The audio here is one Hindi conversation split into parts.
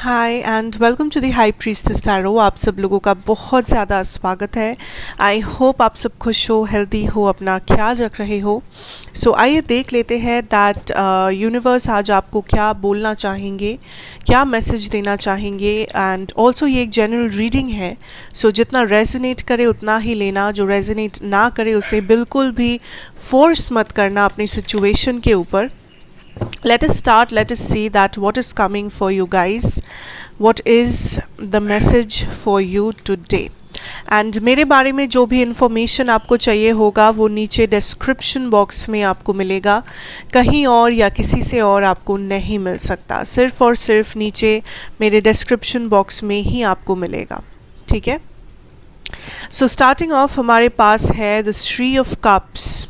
Hi and welcome to the high priestess tarot. आप सब लोगों का बहुत ज़्यादा स्वागत है। आई होप आप सब खुश हो, हेल्दी हो, अपना ख्याल रख रहे हो। सो आइए देख लेते हैं दैट यूनिवर्स आज आपको क्या बोलना चाहेंगे, क्या मैसेज देना चाहेंगे। एंड ऑल्सो ये एक जनरल रीडिंग है, सो जितना रेजोनेट करे उतना ही लेना, जो रेजोनेट ना करे उसे बिल्कुल भी फोर्स मत करना अपनी सिचुएशन के ऊपर। Let us start. Let us see that what is coming for you guys. What is the message for you today? And मेरे बारे में जो भी इंफॉर्मेशन आपको चाहिए होगा वो नीचे डिस्क्रिप्शन बॉक्स में आपको मिलेगा। कहीं और या किसी से और आपको नहीं मिल सकता, सिर्फ और सिर्फ नीचे मेरे डिस्क्रिप्शन बॉक्स में ही आपको मिलेगा। ठीक है, सो स्टार्टिंग ऑफ हमारे पास है the 3 of cups,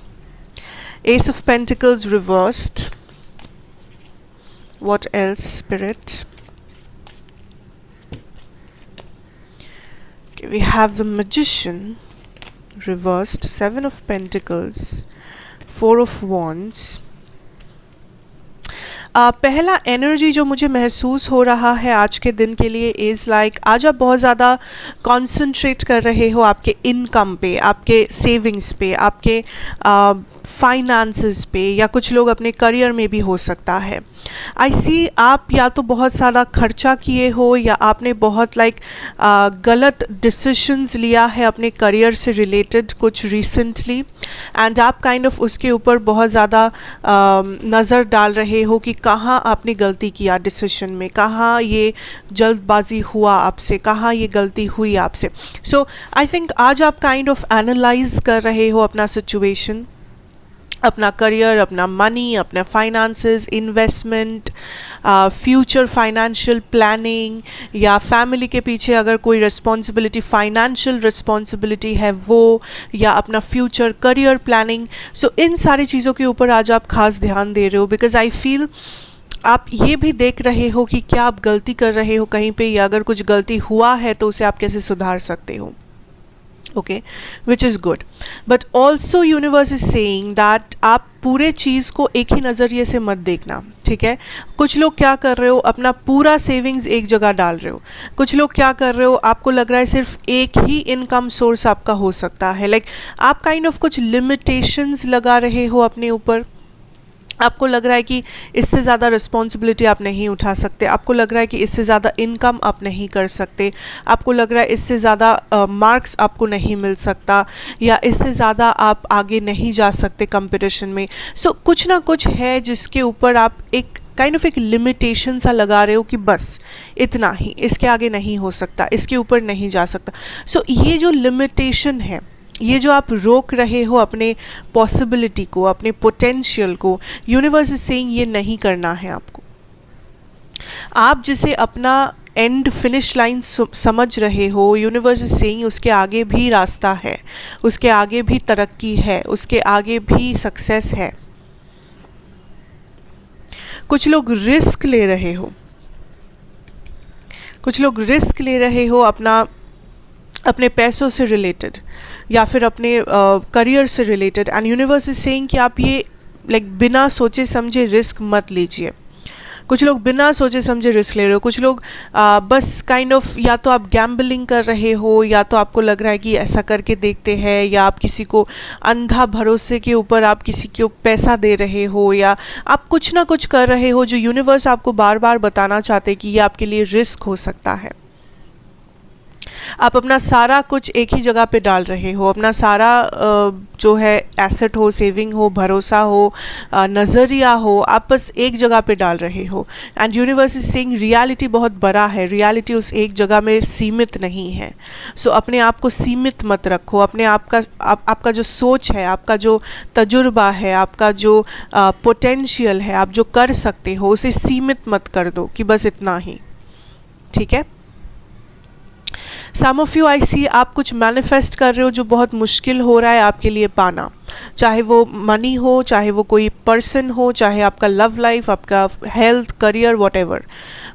S of pentacles reversed. What else, Spirit? Okay, we have the Magician reversed, 7 of Pentacles, 4 of Wands. पहला एनर्जी जो मुझे महसूस हो रहा है आज के दिन के लिए इज़ लाइक आज आप बहुत ज़्यादा कॉन्सेंट्रेट कर रहे हो आपके इनकम पे, आपके सेविंग्स पे, आपके फाइनेंसेस पे, या कुछ लोग अपने करियर में भी हो सकता है। आई सी आप या तो बहुत सारा खर्चा किए हो या आपने बहुत गलत डिसीशंस लिया है अपने करियर से रिलेटेड कुछ रिसेंटली, एंड आप काइंड ऑफ उसके ऊपर बहुत ज़्यादा नज़र डाल रहे हो कि कहाँ आपने गलती किया डिसीशन में, कहाँ ये जल्दबाजी हुआ आपसे, कहाँ ये गलती हुई आपसे। सो आई थिंक आज आप काइंड ऑफ एनालाइज कर रहे हो अपना सिचुएशन, अपना करियर, अपना मनी, अपना finances, investment, future financial planning, या फैमिली के पीछे अगर कोई रिस्पॉन्सिबिलिटी, फाइनेंशियल रिस्पॉन्सिबिलिटी है वो, या अपना फ्यूचर करियर प्लानिंग। सो इन सारी चीज़ों के ऊपर आज आप खास ध्यान दे रहे हो, बिकॉज आई फील आप ये भी देख रहे हो कि क्या आप गलती कर रहे हो कहीं पे, या अगर कुछ गलती हुआ है तो उसे आप कैसे सुधार सकते हो। Okay, which is good, but also universe is saying that आप पूरे चीज़ को एक ही नज़रिए से मत देखना। ठीक है, कुछ लोग क्या कर रहे हो, अपना पूरा सेविंग्स एक जगह डाल रहे हो। कुछ लोग क्या कर रहे हो, आपको लग रहा है सिर्फ एक ही इनकम सोर्स आपका हो सकता है। आप काइंड ऑफ कुछ लिमिटेशंस लगा रहे हो अपने ऊपर। आपको लग रहा है कि इससे ज़्यादा रिस्पॉन्सिबिलिटी आप नहीं उठा सकते, आपको लग रहा है कि इससे ज़्यादा इनकम आप नहीं कर सकते, आपको लग रहा है इससे ज़्यादा मार्क्स आपको नहीं मिल सकता, या इससे ज़्यादा आप आगे नहीं जा सकते कंपटीशन में। सो कुछ ना कुछ है जिसके ऊपर आप एक काइंड ऑफ एक लिमिटेशन सा लगा रहे हो कि बस इतना ही, इसके आगे नहीं हो सकता, इसके ऊपर नहीं जा सकता। सो ये जो लिमिटेशन है, ये जो आप रोक रहे हो अपने पॉसिबिलिटी को, अपने पोटेंशियल को, यूनिवर्स इज सेइंग ये नहीं करना है आपको। आप जिसे अपना एंड फिनिश लाइन समझ रहे हो, यूनिवर्स इज सेइंग उसके आगे भी रास्ता है, उसके आगे भी तरक्की है, उसके आगे भी सक्सेस है। कुछ लोग रिस्क ले रहे हो, कुछ लोग रिस्क ले रहे हो अपने पैसों से रिलेटेड, या फिर अपने करियर से related, and universe is saying कि आप ये बिना सोचे समझे रिस्क मत लीजिए। कुछ लोग बिना सोचे समझे रिस्क ले रहे हो, कुछ लोग बस काइंड ऑफ या तो आप गैम्बलिंग कर रहे हो, या तो आपको लग रहा है कि ऐसा करके देखते हैं, या आप किसी को अंधा भरोसे के ऊपर आप किसी को पैसा दे रहे हो, या आप कुछ ना कुछ कर रहे हो जो यूनिवर्स आपको बार बार बताना चाहते कि ये आपके लिए रिस्क हो सकता है। आप अपना सारा कुछ एक ही जगह पे डाल रहे हो, अपना सारा जो है एसेट हो, सेविंग हो, भरोसा हो, नज़रिया हो, आप बस एक जगह पे डाल रहे हो। And universe is saying reality बहुत बड़ा है, रियलिटी उस एक जगह में सीमित नहीं है। सो अपने आप को सीमित मत रखो, अपने आपका जो सोच है, आपका जो तजुर्बा है, आपका जो पोटेंशियल है, आप जो कर सकते हो उसे सीमित मत कर दो कि बस इतना ही। ठीक है, सम ऑफ यू आई सी आप कुछ मैनिफेस्ट कर रहे हो जो बहुत मुश्किल हो रहा है आपके लिए पाना। चाहे वो मनी हो, चाहे वो कोई पर्सन हो, चाहे आपका लव लाइफ, आपका हेल्थ, करियर, वॉटेवर।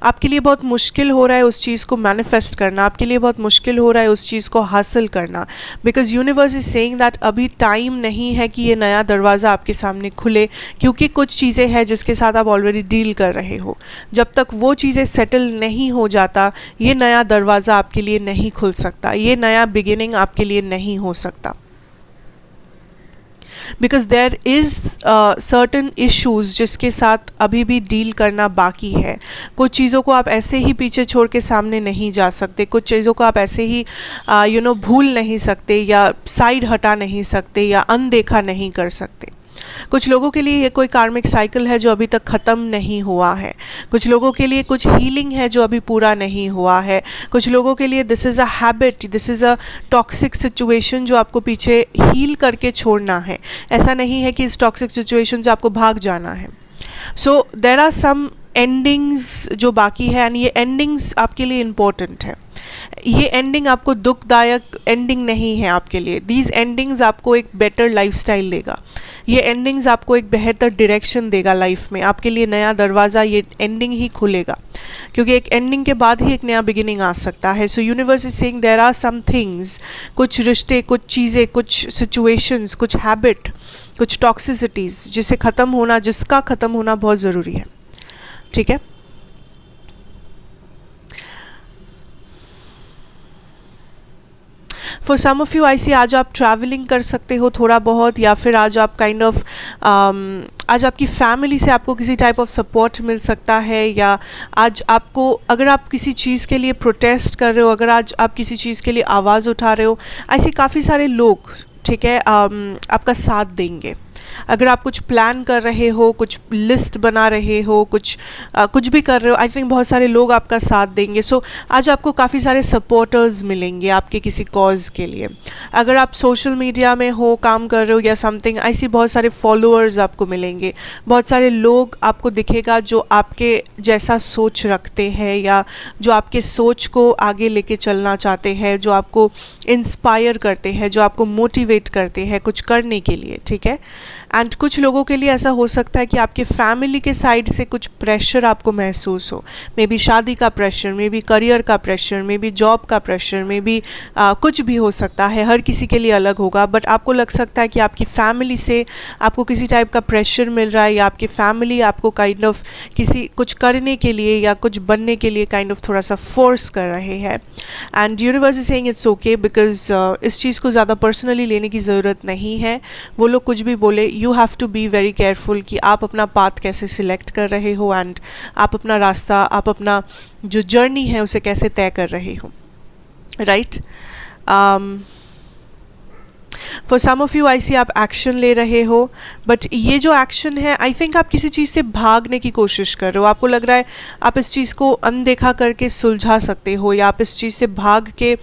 आपके लिए बहुत मुश्किल हो रहा है उस चीज़ को मैनिफेस्ट करना, आपके लिए बहुत मुश्किल हो रहा है उस चीज़ को हासिल करना, because universe is saying that अभी टाइम नहीं है कि ये नया दरवाज़ा आपके सामने खुले, क्योंकि कुछ चीज़ें हैं जिसके साथ आप ऑलरेडी डील कर रहे हो। जब तक वो चीज़ें सेटल नहीं हो जाता, ये नया दरवाज़ा आपके लिए नहीं खुल सकता, ये नया बिगिनिंग आपके लिए नहीं हो सकता। Because there is certain issues जिसके साथ अभी भी डील करना बाकी है। कुछ चीज़ों को आप ऐसे ही पीछे छोड़ के सामने नहीं जा सकते, कुछ चीज़ों को आप ऐसे ही भूल नहीं सकते, या साइड हटा नहीं सकते, या अनदेखा नहीं कर सकते। कुछ लोगों के लिए ये कोई कार्मिक साइकिल है जो अभी तक ख़त्म नहीं हुआ है, कुछ लोगों के लिए कुछ हीलिंग है जो अभी पूरा नहीं हुआ है, कुछ लोगों के लिए this is a habit, this is a toxic situation जो आपको पीछे हील करके छोड़ना है। ऐसा नहीं है कि इस टॉक्सिक सिचुएशन से आपको भाग जाना है। सो देर आर सम एंडिंग्स जो बाकी है, एंड ये एंडिंग्स आपके लिए इम्पोर्टेंट है। ये एंडिंग आपको दुखदायक एंडिंग नहीं है आपके लिए। दीज एंडिंग्स आपको एक बेटर लाइफस्टाइल देगा, ये एंडिंग्स आपको एक बेहतर डायरेक्शन देगा लाइफ में। आपके लिए नया दरवाज़ा ये एंडिंग ही खुलेगा, क्योंकि एक एंडिंग के बाद ही एक नया बिगिनिंग आ सकता है। So universe is saying there are some things, कुछ रिश्ते, कुछ चीज़ें, कुछ सिचुएशंस, कुछ हैबिट, कुछ टॉक्सिसिटीज़ जिसका ख़त्म होना बहुत ज़रूरी है। ठीक है। For some of you I सी आज आप ट्रैवलिंग कर सकते हो थोड़ा बहुत, या फिर आज आप काइंड ऑफ आज आपकी फैमिली से आपको किसी टाइप ऑफ सपोर्ट मिल सकता है, या आज आपको अगर आप किसी चीज़ के लिए प्रोटेस्ट कर रहे हो, अगर आज आप किसी चीज़ के लिए आवाज़ उठा रहे हो, ऐसे काफ़ी सारे लोग, ठीक है, आपका साथ देंगे। अगर आप कुछ प्लान कर रहे हो, कुछ लिस्ट बना रहे हो, कुछ भी कर रहे हो, आई थिंक बहुत सारे लोग आपका साथ देंगे। सो आज आपको काफ़ी सारे सपोर्टर्स मिलेंगे आपके किसी कॉज के लिए। अगर आप सोशल मीडिया में हो, काम कर रहे हो या समथिंग, ऐसी बहुत सारे फॉलोअर्स आपको मिलेंगे, बहुत सारे लोग आपको दिखेगा जो आपके जैसा सोच रखते हैं, या जो आपके सोच को आगे लेके चलना चाहते हैं, जो आपको इंस्पायर करते हैं, जो आपको मोटिवेट करते हैं कुछ करने के लिए। ठीक है। एंड कुछ लोगों के लिए ऐसा हो सकता है कि आपके फैमिली के साइड से कुछ प्रेशर आपको महसूस हो, मे बी शादी का प्रेशर, मे बी करियर का प्रेशर, मे बी जॉब का प्रेशर, मे बी कुछ भी हो सकता है, हर किसी के लिए अलग होगा। बट आपको लग सकता है कि आपकी फैमिली से आपको किसी टाइप का प्रेशर मिल रहा है, या आपकी फैमिली आपको काइंड ऑफ किसी कुछ करने के लिए या कुछ बनने के लिए काइंड ऑफ थोड़ा सा फोर्स कर रहे हैं। And universe is saying it's okay, because इस चीज़ को ज़्यादा पर्सनली लेने की ज़रूरत नहीं है। वो लोग कुछ भी बोले, you have to be very careful कि आप अपना पाथ कैसे सिलेक्ट कर रहे हो, एंड आप अपना रास्ता, आप अपना जो जर्नी है उसे कैसे तय कर रहे हो। Right. For some of you I see आप एक्शन ले रहे हो, बट ये जो एक्शन है, आई थिंक आप किसी चीज़ से भागने की कोशिश कर रहे हो। आपको लग रहा है आप इस चीज़ को अनदेखा करके सुलझा सकते हो, या आप इस चीज़ से भाग के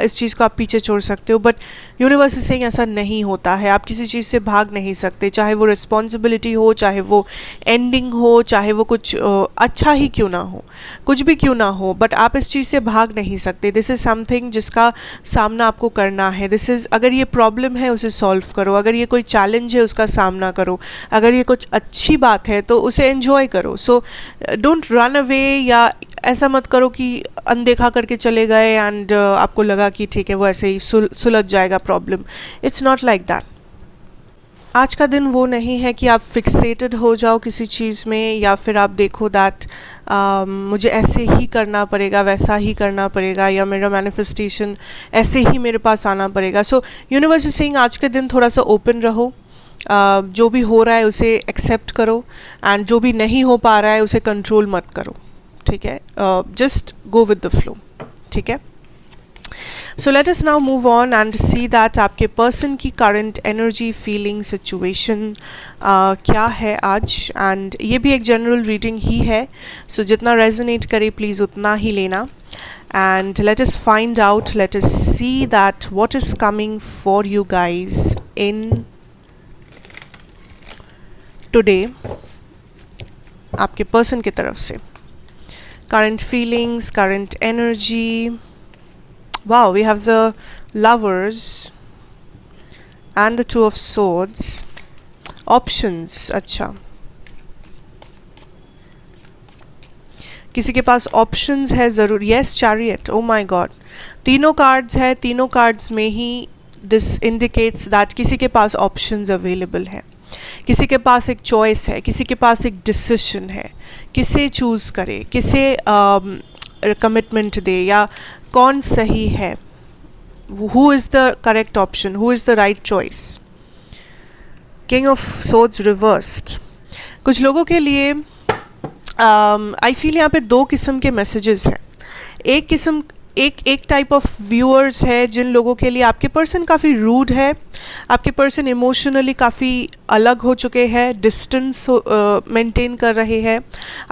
इस चीज़ को आप पीछे छोड़ सकते हो। बट यूनिवर्स इज सेइंग ऐसा नहीं होता है। आप किसी चीज़ से भाग नहीं सकते, चाहे वो रिस्पॉन्सिबिलिटी हो, चाहे वो एंडिंग हो, चाहे वो कुछ अच्छा ही क्यों ना हो, कुछ भी क्यों ना हो, बट आप इस चीज़ से भाग नहीं सकते। दिस इज़ समथिंग जिसका सामना आपको करना है। दिस इज़, अगर ये प्रॉब्लम है उसे सॉल्व करो, अगर ये कोई चैलेंज है उसका सामना करो, अगर ये कुछ अच्छी बात है तो उसे एंजॉय करो। सो डोंट रन अवे, या ऐसा मत करो कि अनदेखा करके चले गए एंड आपको लगा कि ठीक है वो ऐसे ही सुलझ जाएगा problem. It's not like that. आज का दिन वो नहीं है कि आप फिक्सेटेड हो जाओ किसी चीज़ में, या फिर आप देखो दैट मुझे ऐसे ही करना पड़ेगा, वैसा ही करना पड़ेगा, या मेरा मैनिफेस्टेशन ऐसे ही मेरे पास आना पड़ेगा। सो यूनिवर्स इज सेइंग आज के दिन थोड़ा सा ओपन रहो, जो भी हो रहा है उसे एक्सेप्ट करो, एंड जो भी नहीं हो पा रहा है उसे कंट्रोल मत करो। ठीक है। Just go with the flow. ठीक है। So let us now move on and see that आपके पर्सन की करंट एनर्जी, फीलिंग, सिचुएशन क्या है आज। एंड ये भी एक जनरल रीडिंग ही है, सो जितना रेजोनेट करे प्लीज़ उतना ही लेना। And let us find out, let us see that what is coming for you guys in today आपके पर्सन की तरफ से। Current feelings, current energy. Wow, we have the Lovers and the two of swords, options. अच्छा, किसी के पास ऑप्शंस है ज़रूर। Yes, chariot, oh my God, तीनों कार्ड्स है, तीनों कार्ड्स में ही दिस इंडिकेट्स दैट किसी के पास ऑप्शंस अवेलेबल है, किसी के पास एक चॉइस है, किसी के पास एक डिसीजन है, किसे चूज़ करे, किसे कमिटमेंट दे, या कौन सही है, who is the correct option, who is the right choice. King of swords reversed. कुछ लोगों के लिए आई फील यहाँ पे दो किस्म के मैसेजेस हैं। एक टाइप ऑफ व्यूअर्स है जिन लोगों के लिए आपके पर्सन काफ़ी रूड है, आपके पर्सन इमोशनली काफ़ी अलग हो चुके हैं, डिस्टेंस मेंटेन कर रहे हैं,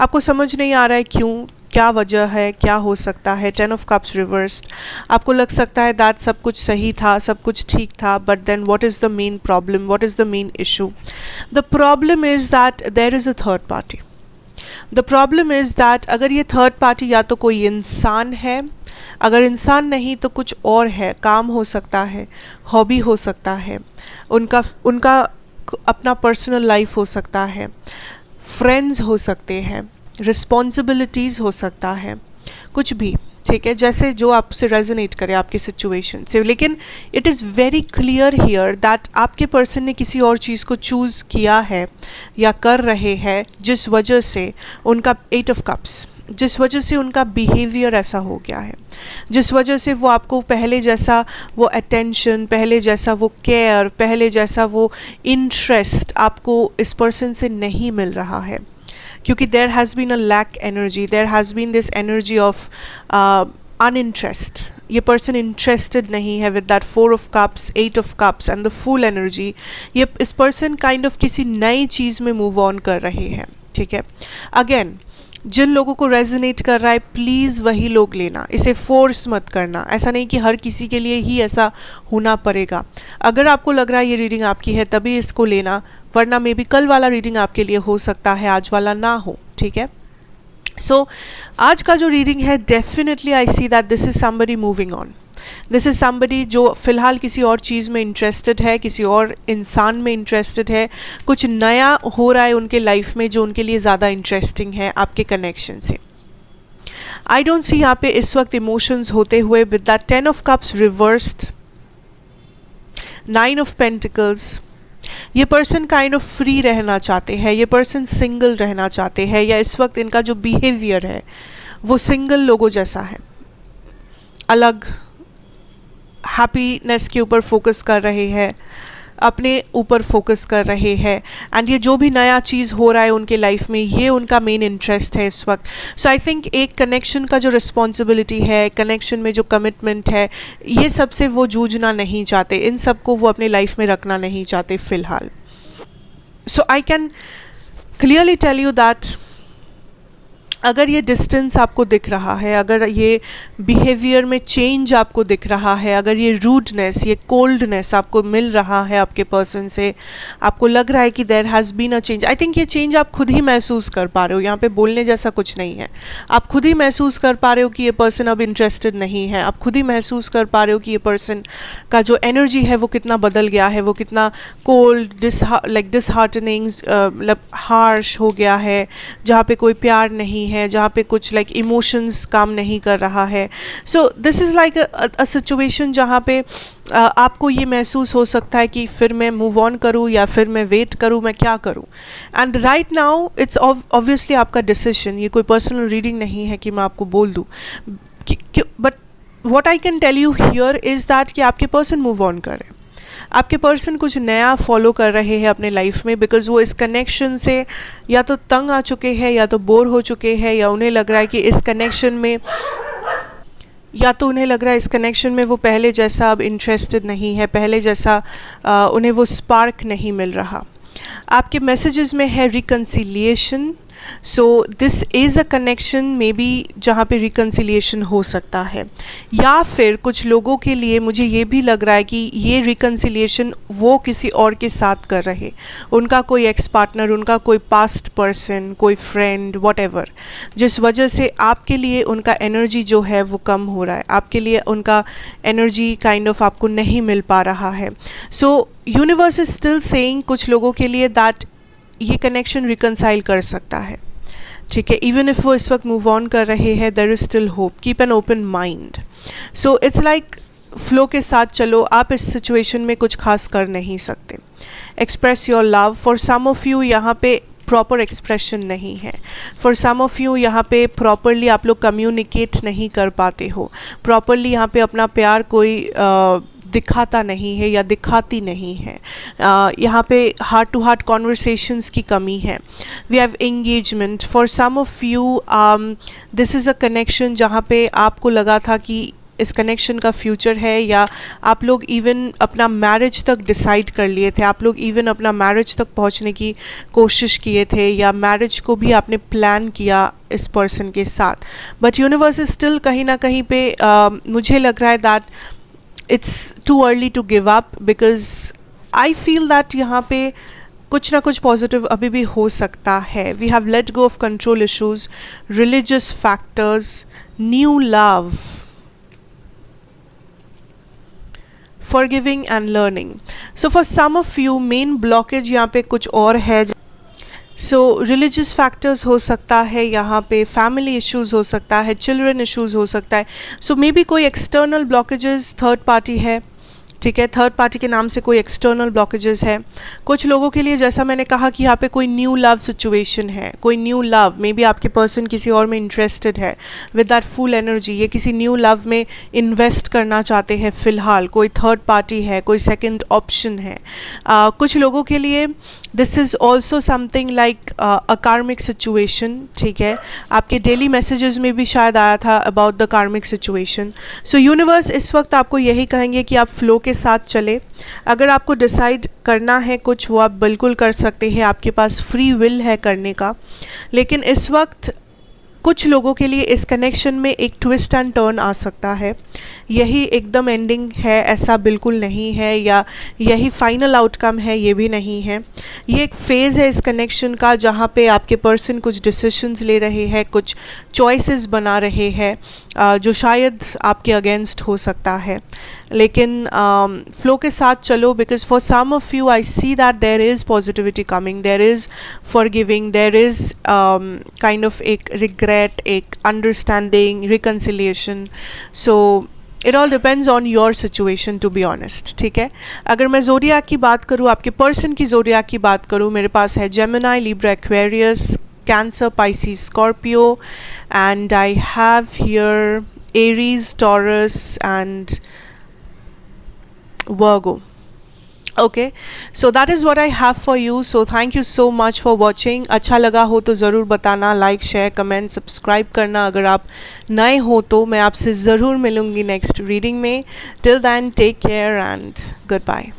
आपको समझ नहीं आ रहा है क्यों, क्या वजह है, क्या हो सकता है। 10 ऑफ कप्स रिवर्स्ड, आपको लग सकता है दैट सब कुछ सही था, सब कुछ ठीक था, but then what is the main problem, what is the main issue? The problem is that there is a third party. The problem is that अगर ये थर्ड पार्टी या तो कोई इंसान है, अगर इंसान नहीं तो कुछ और है, काम हो सकता है, हॉबी हो सकता है, उनका अपना पर्सनल लाइफ हो सकता है, फ्रेंड्स हो सकते हैं, रिस्पॉन्सिबिलिटीज़ हो सकता है, कुछ भी, ठीक है, जैसे जो आपसे रेजोनेट करे आपकी सिचुएशन से। लेकिन it is very clear here that आपके पर्सन ने किसी और चीज़ को चूज़ किया है या कर रहे हैं, जिस वजह से उनका 8 ऑफ कप्स, जिस वजह से उनका बिहेवियर ऐसा हो गया है, जिस वजह से वो आपको पहले जैसा वो अटेंशन, पहले जैसा वो केयर, पहले जैसा वो इंटरेस्ट आपको इस पर्सन से नहीं मिल रहा है, क्योंकि there has been a lack energy, there has been this energy of uninterest. ये पर्सन इंटरेस्टेड नहीं है with that 4 of cups, 8 of cups and the full energy. ये इस पर्सन काइंड ऑफ किसी नई चीज़ में मूव ऑन कर रहे हैं, ठीक है। अगेन, जिन लोगों को रेजोनेट कर रहा है प्लीज़ वही लोग लेना, इसे फोर्स मत करना। ऐसा नहीं कि हर किसी के लिए ही ऐसा होना पड़ेगा। अगर आपको लग रहा है ये रीडिंग आपकी है तभी इसको लेना, वरना मे बी कल वाला रीडिंग आपके लिए हो सकता है, आज वाला ना हो, ठीक है। सो आज का जो रीडिंग है, definitely I see that this is somebody moving on, this is somebody जो फ़िलहाल किसी और चीज़ में इंटरेस्टेड है, किसी और इंसान में इंटरेस्टेड है, कुछ नया हो रहा है उनके लाइफ में जो उनके लिए ज़्यादा इंटरेस्टिंग है आपके कनेक्शन से। आई डोंट सी यहाँ पे इस वक्त इमोशंस होते हुए with that 10 of cups reversed, 9 of pentacles. ये पर्सन काइंड ऑफ फ्री रहना चाहते हैं, ये पर्सन सिंगल रहना चाहते हैं, या इस वक्त इनका जो बिहेवियर है वो सिंगल लोगों जैसा है, अलग, हैप्पीनेस के ऊपर फोकस कर रहे हैं, अपने ऊपर फोकस कर रहे हैं, एंड ये जो भी नया चीज़ हो रहा है उनके लाइफ में ये उनका मेन इंटरेस्ट है इस वक्त। सो आई थिंक एक कनेक्शन का जो रिस्पॉन्सिबिलिटी है, कनेक्शन में जो कमिटमेंट है, ये सबसे वो जूझना नहीं चाहते, इन सब को वो अपने लाइफ में रखना नहीं चाहते फ़िलहाल। So I can clearly tell you that अगर ये डिस्टेंस आपको दिख रहा है, अगर ये बिहेवियर में चेंज आपको दिख रहा है, अगर ये रूडनेस, ये कोल्डनेस आपको मिल रहा है आपके पर्सन से, आपको लग रहा है कि there has been a change, I think ये चेंज आप खुद ही महसूस कर पा रहे हो। यहाँ पे बोलने जैसा कुछ नहीं है, आप खुद ही महसूस कर पा रहे हो कि ये पर्सन अब इंटरेस्टेड नहीं है, आप खुद ही महसूस कर पा रहे हो कि ये पर्सन का जो एनर्जी है वो कितना बदल गया है, वो कितना कोल्ड, डिसहार्टनिंग, मतलब हार्श हो गया है, जहाँ पे कोई प्यार नहीं है, जहाँ पे कुछ लाइक इमोशंस काम नहीं कर रहा है। So this is like a situation जहाँ पे आपको ये महसूस हो सकता है कि फिर मैं मूव ऑन करूँ या फिर मैं वेट करूँ, मैं क्या करूँ। And right now it's obviously आपका डिसीजन, ये कोई पर्सनल रीडिंग नहीं है कि मैं आपको बोल दूँ, but what I can tell you here is that कि आपके पर्सन मूव ऑन करें, आपके पर्सन कुछ नया फॉलो कर रहे हैं अपने लाइफ में, बिकॉज वो इस कनेक्शन से या तो तंग आ चुके हैं, या तो बोर हो चुके हैं, या उन्हें लग रहा है कि इस कनेक्शन में, या तो उन्हें लग रहा है इस कनेक्शन में वो पहले जैसा अब इंटरेस्टेड नहीं है, पहले जैसा उन्हें वो स्पार्क नहीं मिल रहा। आपके मैसेजेस में है reconciliation, so this is a connection may be जहाँ पे रिकन्सिलिएशन हो सकता है, या फिर कुछ लोगों के लिए मुझे ये भी लग रहा है कि ये रिकन्सिलिएशन वो किसी और के साथ कर रहे, उनका कोई एक्स पार्टनर, उनका कोई पास्ट पर्सन, कोई फ्रेंड, वॉट, जिस वजह से आपके लिए उनका एनर्जी जो है वो कम हो रहा है, आपके लिए उनका एनर्जी काइंड ऑफ आपको नहीं मिल पा रहा है. So universe is still saying कुछ लोगों के लिए दैट ये कनेक्शन रिकनसाइल कर सकता है, ठीक है. इवन इफ वो इस वक्त मूव ऑन कर रहे हैं, there is still hope, keep an open mind. So it's like flow के साथ चलो. आप इस सिचुएशन में कुछ खास कर नहीं सकते. Express your love. For some of you यहाँ पे प्रॉपर एक्सप्रेशन नहीं है. फॉर सम ऑफ यू यहाँ पे प्रॉपरली आप लोग कम्युनिकेट नहीं कर पाते हो. प्रॉपरली यहाँ पे अपना प्यार कोई दिखाता नहीं है या दिखाती नहीं है. यहाँ पे हार्ट टू हार्ट कॉन्वर्सेशंस की कमी है. We have engagement. For some of you this is a connection जहाँ पे आपको लगा था कि इस कनेक्शन का फ्यूचर है, या आप लोग इवन अपना मैरिज तक डिसाइड कर लिए थे, आप लोग इवन अपना मैरिज तक पहुंचने की कोशिश किए थे, या मैरिज को भी आपने प्लान किया इस पर्सन के साथ. बट यूनिवर्स इज स्टिल कहीं ना कहीं पे मुझे लग रहा है that it's too early to give up, because I feel that यहाँ पे कुछ ना कुछ पॉजिटिव अभी भी हो सकता है. We have let go of control issues, religious factors, new love, forgiving and learning. So for some of you main blockage यहाँ पे कुछ और है. सो रिलीजियस फैक्टर्स हो सकता है, यहाँ पे फैमिली इश्यूज़ हो सकता है, चिल्ड्रन इश्यूज़ हो सकता है. सो मे बी कोई एक्सटर्नल ब्लॉकेजेस थर्ड पार्टी है, ठीक है. थर्ड पार्टी के नाम से कोई एक्सटर्नल ब्लॉकेजेस है. कुछ लोगों के लिए जैसा मैंने कहा कि यहाँ पे कोई न्यू लव सिचुएशन है, कोई न्यू लव, मे बी आपके पर्सन किसी और में इंटरेस्टेड है विद दैट फुल एनर्जी, ये किसी न्यू लव में इन्वेस्ट करना चाहते हैं फ़िलहाल. कोई थर्ड पार्टी है, कोई सेकंड ऑप्शन है. कुछ लोगों के लिए this is also something like अ कार्मिक सिचुएशन, ठीक है. आपके डेली मैसेजेस में भी शायद आया था अबाउट द कार्मिक सिचुएशन. सो यूनिवर्स इस वक्त आपको यही कहेंगे कि आप फ्लो के साथ चले. अगर आपको डिसाइड करना है कुछ, वो आप बिल्कुल कर सकते हैं, आपके पास फ्री विल है करने का. लेकिन इस वक्त कुछ लोगों के लिए इस कनेक्शन में एक ट्विस्ट एंड टर्न आ सकता है. यही एकदम एंडिंग है ऐसा बिल्कुल नहीं है, या यही फाइनल आउटकम है ये भी नहीं है. ये एक फेज़ है इस कनेक्शन का जहाँ पे आपके पर्सन कुछ डिसीजंस ले रहे हैं, कुछ चॉइसेस बना रहे हैं जो शायद आपके अगेंस्ट हो सकता है. लेकिन फ्लो के साथ चलो, because for some of you I see that there is positivity coming, there is forgiving, there is kind of एक रिग्रेट, एक understanding, reconciliation. So it all depends on your situation to be honest, ठीक है. अगर मैं ज़ोडिएक की बात करूँ, आपके पर्सन की ज़ोडिएक की बात करूँ, मेरे पास है Gemini, Libra, Aquarius, cancer, Pisces, Scorpio, and I have here Aries, Taurus and Virgo. Okay, so that is what I have for you. So thank you so much for watching. अच्छा लगा हो तो ज़रूर बताना, लाइक, शेयर, कमेंट, सब्सक्राइब करना. अगर आप नए हो तो मैं आपसे ज़रूर मिलूँगी नेक्स्ट रीडिंग में. Till then take care and good bye.